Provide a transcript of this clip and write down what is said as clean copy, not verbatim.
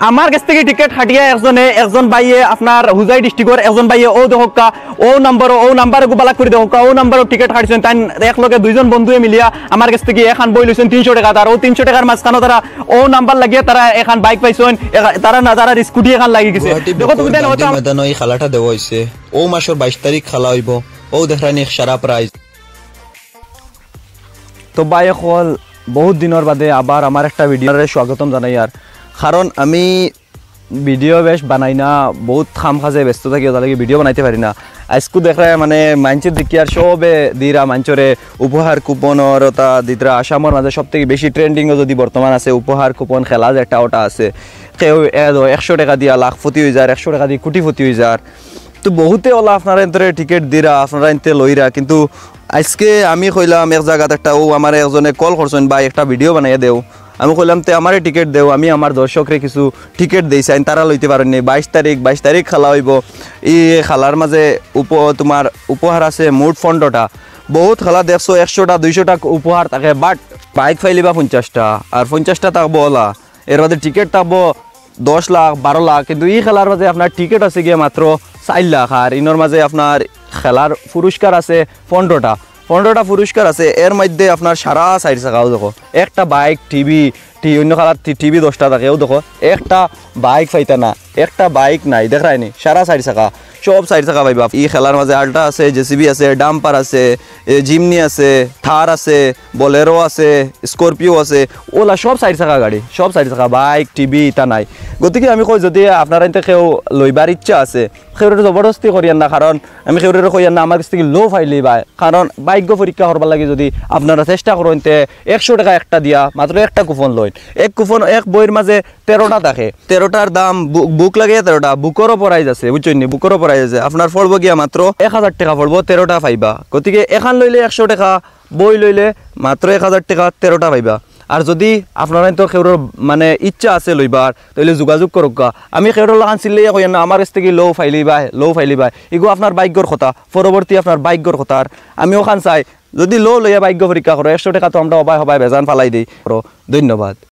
আমার কাছ থেকে টিকিট হাটিয়া একজন বাইয়ে আপনার হুজাই ডিস্ট্রিক্টর একজন বাইয়ে ও দেখকা ও নাম্বার গোবালাক করে দেখকা ও নাম্বারও টিকিট হাঁটছেন তাই একলগে দুইজন বন্ধুয়ে মিলিয়া আমার কাছ থেকে এখন বই লইছেন 300 টাকা তার ও 300 টাকার মাঝখানে তারা ও নাম্বার লাগিয়ে তারা এখন বাইক পাইছেন তারা না তারা স্কুটি এখন লাগি গেছে দেখো তুমি দেন ওটা ময়দান ওই খেলাটা দেওয়া হইছে ও মাসের 22 তারিখ খেলা হইব ও দেখানি সারা প্রাইজ তো বাইয়ে হল বহুত দিনের বাদে আবার আমার একটা ভিডিওরে স্বাগতম জানাই আর কারণ আমি ভিডিও বেশ বানাই না বহুত খাম খাজে ব্যস্ত থাকি তাহলে ভিডিও বানাইতে পারি না আজকু দেখা মানে মাঞ্চের দিকে আর সবে দিরা মাঞ্চরে উপহার কুপনের ওটা দিতরা আসামের মাঝে সব থেকে বেশি ট্রেন্ডিংও যদি বর্তমান আছে উপহার কুপন খেলা যেটা ওটা আছে কেউ 100 টাকা দিয়া লাখপতি হয়ে যায় 100 টাকা দিয়ে কোটিপতি হয়ে যায় তো বহুতে ওলা আপনারা এন্তরে টিকিট দিরা আপনারা এনতে লইরা কিন্তু আজকে আমি কইলাম এক জায়গাতে একটা ও আমার একজনে কল করছেন বা একটা ভিডিও বানাইয়া দেও আমি কইলাম তে আমারে টিকিট দেও আমি আমার দর্শকরে কিছু টিকিট দিয়েছেন তারা লইতে পারেন নি 22 তারিখ খেলা হইব এই খেলার মাঝে তোমার উপহার আছে মোট ফন্ডটা বহুত খেলা দেখছো 100টা 200টা উপহার থাকে বাট বাইক ফাইলিবা 50টা আর 50টা থাকবো ওলা এর মধ্যে টিকিট থাকবো 10 লাখ 12 লাখ কিন্তু এই খেলার মাঝে আপনার টিকিট আছে গিয়ে মাত্র 4 লাখ আর ইনোর মাঝে আপনার খেলার পুরস্কার আছে 15টা পুরস্কার আছে এর মধ্যে আপনার সারা সাইড থাকাও দেখো একটা বাইক টিভি অন্য খেলার টিভি 10টা থাকেও দেখো একটা বাইক পাইতা না একটা বাইক নাই দেখায়নি সারা সাইড থাকা সব সাইড থাকা পাইবা এই খেলার মাঝে আল্ট্রা আছে জেসিবি আছে ডাম্পার আছে জিমনি আছে থার আছে বোলেরো আছে স্করপিও আছে ওলা সব সাইড থাকা গাড়ি সব সাইড থাকা বাইক টিভি ইটা নাই গতিকে আমি কই যদি আপনারা এতে কেউ লইবার ইচ্ছা আছে সেউরে জবরদস্তি করিয়ান না কারণ আমি সেউরে কইয়ান না আমার কাছ থেকে লো ফাইলি বা কারণ ভাগ্য পরীক্ষা করবার লাগে যদি আপনারা চেষ্টা করেন তে 100 টাকা একটা দিয়া মাত্র একটা কুপন লইন এক বইয়ের মাঝে 13টা থাকে 13টার দাম বুক লাগে 13টা বুকেরও প্রাইজ আছে বুঝছেন বুকেরও প্রাইজ আছে আপনার পড়বো গিয়া মাত্র 1000 টাকা পড়বো 13টা পাইবা গতিকে এখান লইলে 100 টাকা বই লইলে মাত্র 1000 টাকা 13টা পাইবা আর যদি আপনারা তো কেউর মানে ইচ্ছা আছে লইবার তাহলে যোগাযোগ করুক আমি কেউর লাগান চিল্লে কই না আমার কাছ থেকে লো ফাইলিবা এগো আপনার ভাগ্যর কথা পরবর্তী আপনার ভাগ্যর কথা আর আমি ওখান চাই যদি লো লইয়া ভাগ্য পরীক্ষা করো 100 টাকা তো আমরা হবাই বেজান ফালাই দিই ধন্যবাদ।